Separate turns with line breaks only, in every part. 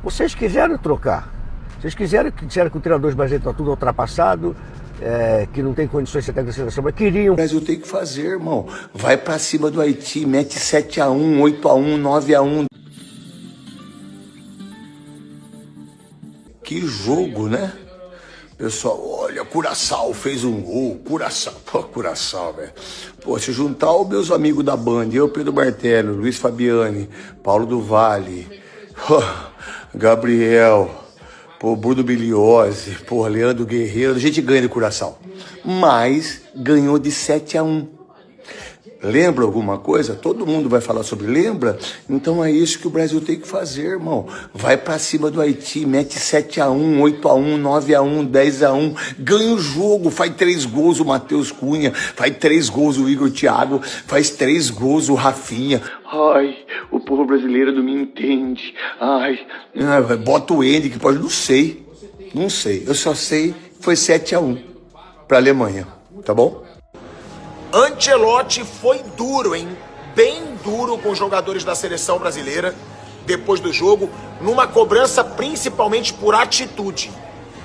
Vocês quiseram trocar. Vocês quiseram que disseram que o treinador brasileiro está tudo ultrapassado, que não tem condições de ser técnico da seleção, mas queriam.
O Brasil tem que fazer, irmão. Vai pra cima do Haiti, mete 7-1, 8-1, 9-1. Que jogo, né? Pessoal, olha, Curaçao fez um gol. Curaçao, pô, Curaçao, velho. Pô, se juntar os meus amigos da Band, eu, Pedro Martello, Luiz Fabiani, Paulo do Vale, Gabriel, pô, Bruno Biliose, pô, Leandro Guerreiro, a gente ganha de Curaçao. Mas ganhou de 7-1. Lembra alguma coisa? Todo mundo vai falar sobre lembra? Então é isso que o Brasil tem que fazer, irmão. Vai pra cima do Haiti, mete 7-1, 8-1, 9-1, 10-1, ganha o jogo, faz 3 gols o Matheus Cunha, faz 3 gols o Igor Thiago, faz 3 gols o Rafinha. Ai, o povo brasileiro não me entende. Ai, bota o Andy que pode, não sei. Eu só sei que foi 7-1 pra Alemanha, tá bom?
Ancelotti foi duro, hein? Bem duro com os jogadores da seleção brasileira depois do jogo, numa cobrança principalmente por atitude.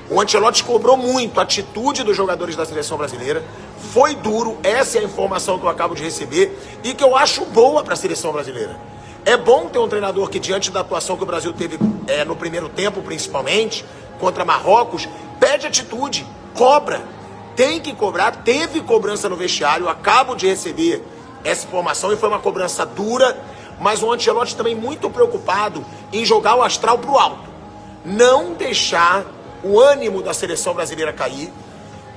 O Ancelotti cobrou muito a atitude dos jogadores da seleção brasileira. Foi duro, essa é a informação que eu acabo de receber e que eu acho boa para a seleção brasileira. É bom ter um treinador que, diante da atuação que o Brasil teve no primeiro tempo, principalmente, contra Marrocos, pede atitude, cobra. Tem que cobrar, teve cobrança no vestiário, acabo de receber essa informação e foi uma cobrança dura, mas o Ancelotti também muito preocupado em jogar o astral pro alto. Não deixar o ânimo da seleção brasileira cair,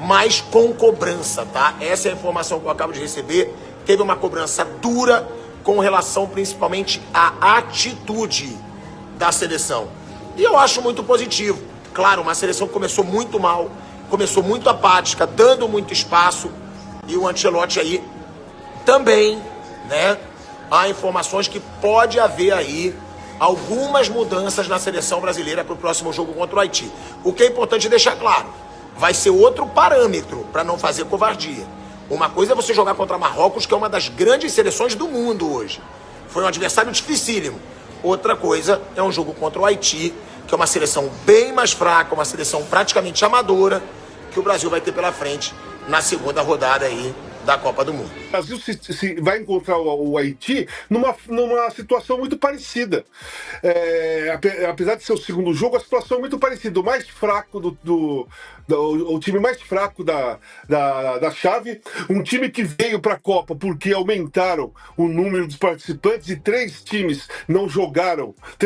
mas com cobrança, tá? Essa é a informação que eu acabo de receber. Teve uma cobrança dura com relação principalmente à atitude da seleção. E eu acho muito positivo. Claro, uma seleção que começou muito mal, começou muito apática, dando muito espaço, e o Ancelotti aí também, né? Há informações que pode haver aí algumas mudanças na seleção brasileira para o próximo jogo contra o Haiti. O que é importante deixar claro, vai ser outro parâmetro para não fazer covardia. Uma coisa é você jogar contra Marrocos, que é uma das grandes seleções do mundo hoje. Foi um adversário dificílimo. Outra coisa é um jogo contra o Haiti, que é uma seleção bem mais fraca, uma seleção praticamente amadora, que o Brasil vai ter pela frente na segunda rodada aí da Copa do Mundo.
O Brasil se vai encontrar o Haiti numa situação muito parecida. Apesar de ser o segundo jogo, a situação é muito parecida. O mais fraco o time mais fraco da chave, um time que veio para a Copa porque aumentaram o número dos participantes e 3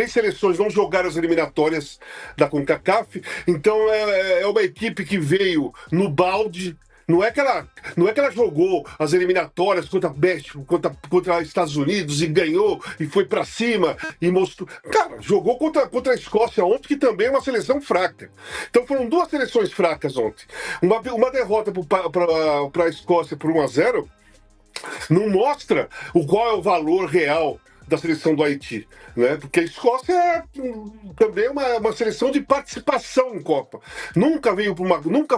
seleções não jogaram as eliminatórias da CONCACAF. Então é uma equipe que veio no balde. Não é que ela jogou as eliminatórias contra México, contra Estados Unidos e ganhou e foi pra cima e mostrou. Cara, jogou contra a Escócia ontem, que também é uma seleção fraca. Então foram 2 seleções fracas ontem. Uma derrota pra Escócia por 1-0 não mostra qual é o valor real da seleção do Haiti, né? Porque a Escócia é também uma seleção de participação em Copa. Nunca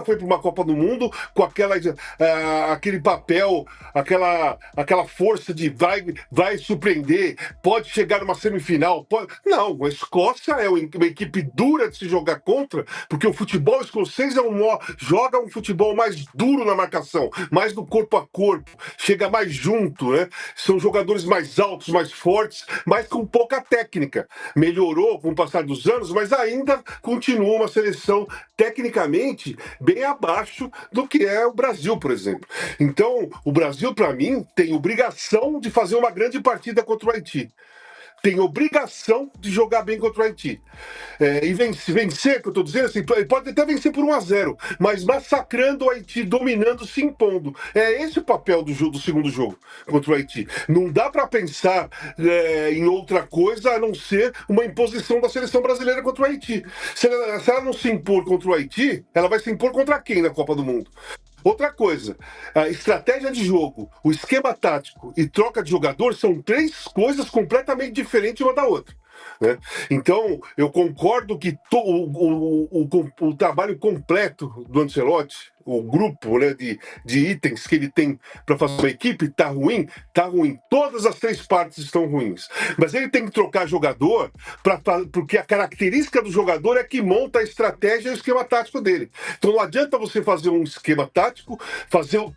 foi para uma Copa do Mundo com aquele papel, aquela força de vai surpreender, pode chegar numa semifinal. Não, a Escócia é uma equipe dura de se jogar contra, porque o futebol escocês joga um futebol mais duro na marcação, mais no corpo a corpo, chega mais junto, né? São jogadores mais altos, mais fortes, mas com pouca técnica. Melhorou com o passar dos anos, mas ainda continua uma seleção tecnicamente bem abaixo do que é o Brasil, por exemplo. Então, o Brasil, para mim, tem obrigação de fazer uma grande partida contra o Haiti. Tem obrigação de jogar bem contra o Haiti. E vencer, que eu estou dizendo assim, pode até vencer por 1-0, mas massacrando o Haiti, dominando, se impondo. É esse o papel do segundo jogo contra o Haiti. Não dá para pensar em outra coisa a não ser uma imposição da seleção brasileira contra o Haiti. Se ela não se impor contra o Haiti, ela vai se impor contra quem na Copa do Mundo? Outra coisa, a estratégia de jogo, o esquema tático e troca de jogador são 3 coisas completamente diferentes uma da outra, né? Então, eu concordo que o trabalho completo do Ancelotti o grupo, né, de itens que ele tem para fazer uma equipe tá ruim, todas as 3 partes estão ruins. Mas ele tem que trocar jogador porque a característica do jogador é que monta a estratégia e o esquema tático dele. Então não adianta você fazer um esquema tático,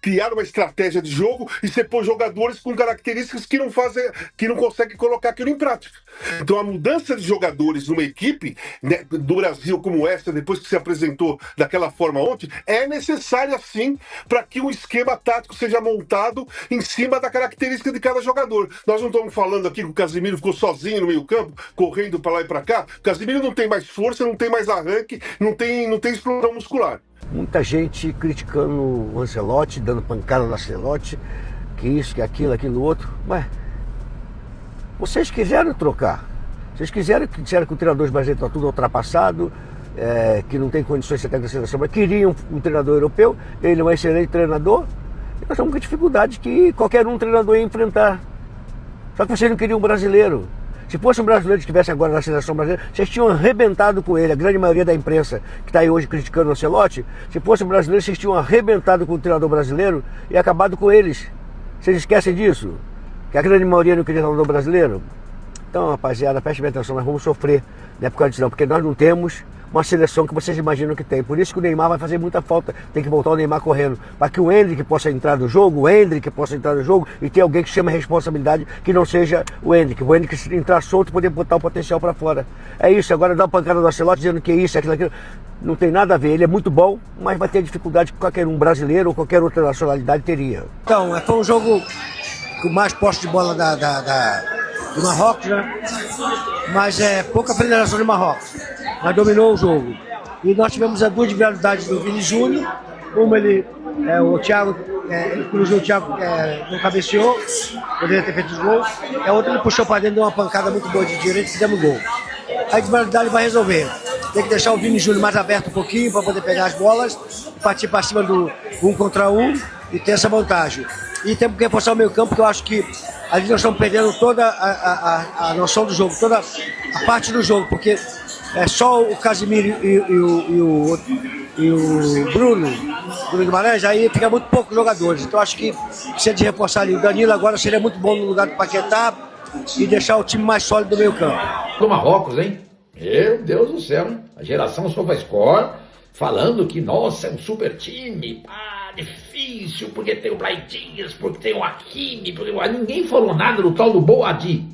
criar uma estratégia de jogo e você pôr jogadores com características que não conseguem colocar aquilo em prática. Então a mudança de jogadores numa equipe, né, do Brasil como essa, depois que se apresentou daquela forma ontem, é necessária sim para que um esquema tático seja montado em cima da característica de cada jogador. Nós não estamos falando aqui que o Casemiro ficou sozinho no meio-campo, correndo para lá e para cá. O Casemiro não tem mais força, não tem mais arranque, não tem explosão muscular.
Muita gente criticando o Ancelotti, dando pancada no Ancelotti, que isso, que aquilo, outro. Mas vocês quiseram trocar. Vocês disseram que o treinador brasileiro está tudo ultrapassado, que não tem condições de ser técnico da seleção, mas queriam um treinador europeu, ele é um excelente treinador, e nós estamos com dificuldade que qualquer treinador ia enfrentar. Só que vocês não queriam um brasileiro. Se fosse um brasileiro que estivesse agora na seleção brasileira, vocês tinham arrebentado com ele. A grande maioria da imprensa que está aí hoje criticando o Ancelotti, se fosse um brasileiro, vocês tinham arrebentado com o treinador brasileiro e acabado com eles. Vocês esquecem disso? Que a grande maioria não queria treinador brasileiro? Então, rapaziada, preste bem atenção, nós vamos sofrer, não é por causa disso não, porque nós não temos uma seleção que vocês imaginam que tem. Por isso que o Neymar vai fazer muita falta. Tem que voltar o Neymar correndo, para que o Endrick possa entrar no jogo, e ter alguém que chame a responsabilidade que não seja o Endrick. O Endrick, se entrar solto, poder botar o potencial para fora. É isso, agora dá uma pancada no Ancelotti dizendo que é isso, aquilo. Não tem nada a ver, ele é muito bom, mas vai ter dificuldade que qualquer brasileiro ou qualquer outra nacionalidade teria. Então, foi um jogo com mais posse de bola do Marrocos, né? Mas pouca penetração do Marrocos. Mas dominou o jogo. E nós tivemos as 2 individualidades do Vini Júnior. Uma o Thiago, ele cruzou, o Thiago não cabeceou, poderia ter feito os gols. A outra ele puxou para dentro, deu uma pancada muito boa de direita e fizemos gol. A individualidade vai resolver. Tem que deixar o Vini Júnior mais aberto um pouquinho para poder pegar as bolas, partir para cima do 1 contra 1 e ter essa vantagem. E temos que reforçar o meio campo, porque eu acho que ali nós estamos perdendo toda a noção do jogo, toda a parte do jogo, porque é só o Casemiro e o Bruno Guimarães, aí fica muito poucos jogadores. Então acho que precisa de reforçar ali. O Danilo agora seria muito bom no lugar do Paquetá e deixar o time mais sólido do meio campo.
Do Marrocos, hein? Meu Deus do céu, hein? A geração SofaScore falando que, nossa, é um super time, difícil, porque tem o Brahim Dias, porque tem o Hakimi, ninguém falou nada do tal do Boadi,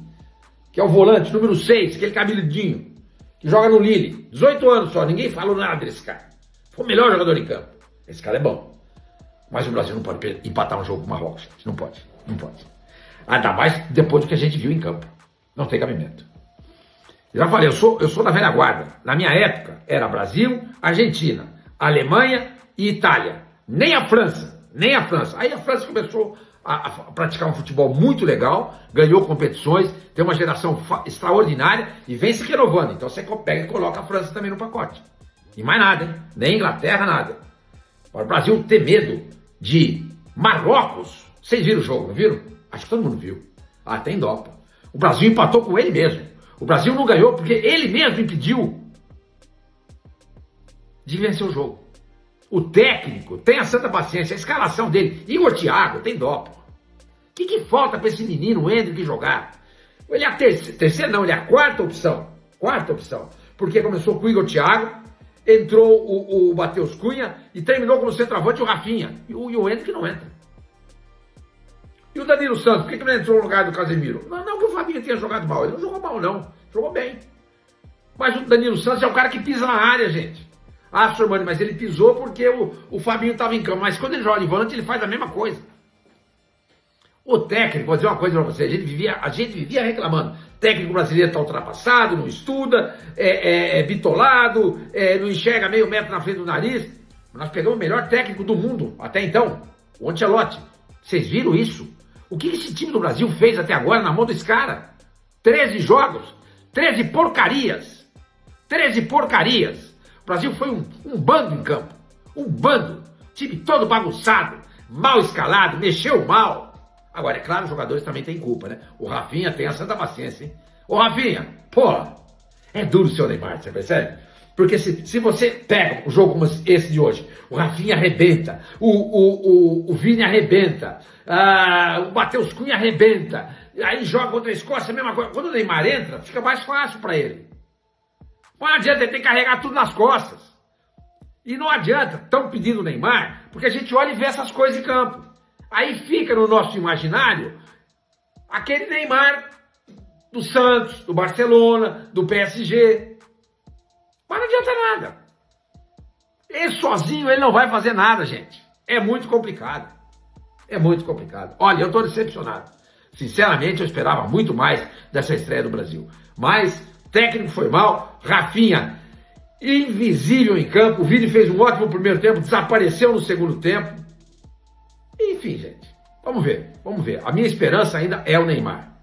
que é o volante número 6, aquele cabeludinho, que joga no Lille, 18 anos só, ninguém falou nada desse cara. Foi o melhor jogador em campo. Esse cara é bom. Mas o Brasil não pode empatar um jogo com o Marrocos. Não pode. Ainda mais depois do que a gente viu em campo. Não tem cabimento. Já falei, eu sou da velha guarda. Na minha época, era Brasil, Argentina, Alemanha e Itália. Nem a França. Aí a França começou a praticar um futebol muito legal, ganhou competições, tem uma geração extraordinária e vem se renovando. Então você pega e coloca a França também no pacote. E mais nada, hein? Nem Inglaterra, nada. Para o Brasil ter medo de Marrocos. Vocês viram o jogo, não viram? Acho que todo mundo viu. Tem dó. O Brasil empatou com ele mesmo. O Brasil não ganhou porque ele mesmo impediu de vencer o jogo. O técnico tem a santa paciência, a escalação dele. Igor Thiago, tem dó. O que falta para esse menino, o Endrick, jogar? Ele é a terceira, não, ele é a quarta opção. Porque começou com o Igor Thiago, entrou o Matheus Cunha e terminou como centroavante o Rafinha. E o Endrick não entra. E o Danilo Santos, por que não entrou no lugar do Casemiro? Não que o Fabinho tenha jogado mal, ele não jogou mal não, jogou bem. Mas o Danilo Santos é o cara que pisa na área, gente. Sormani, mas ele pisou porque o Fabinho estava em campo, mas quando ele joga de volante, ele faz a mesma coisa. O técnico, vou dizer uma coisa para você, a gente vivia reclamando. O técnico brasileiro está ultrapassado, não estuda, é bitolado, não enxerga meio metro na frente do nariz. Nós pegamos o melhor técnico do mundo até então, o Ancelotti. Vocês viram isso? O que esse time do Brasil fez até agora na mão desse cara? 13 jogos, 13 porcarias. 13 porcarias. O Brasil foi um bando em campo. Um bando. Time todo bagunçado, mal escalado, mexeu mal. Agora, é claro, os jogadores também têm culpa, né? O Rafinha tem a santa paciência, hein? Ô, Rafinha, pô, é duro o seu Neymar, você percebe? Porque se você pega um jogo como esse de hoje, o Rafinha arrebenta, o Vini arrebenta, o Matheus Cunha arrebenta, aí joga contra a Escócia, a mesma coisa. Quando o Neymar entra, fica mais fácil para ele. Não adianta, ele tem que carregar tudo nas costas. E não adianta, estão pedindo o Neymar, porque a gente olha e vê essas coisas em campo. Aí fica no nosso imaginário aquele Neymar do Santos, do Barcelona, do PSG. Mas não adianta nada. Ele sozinho, ele não vai fazer nada, gente. É muito complicado. É muito complicado. Olha, eu estou decepcionado. Sinceramente, eu esperava muito mais dessa estreia do Brasil. Mas, técnico foi mal. Rafinha, invisível em campo. O Vini fez um ótimo primeiro tempo, desapareceu no segundo tempo. Enfim, gente. Vamos ver, vamos ver. A minha esperança ainda é o Neymar.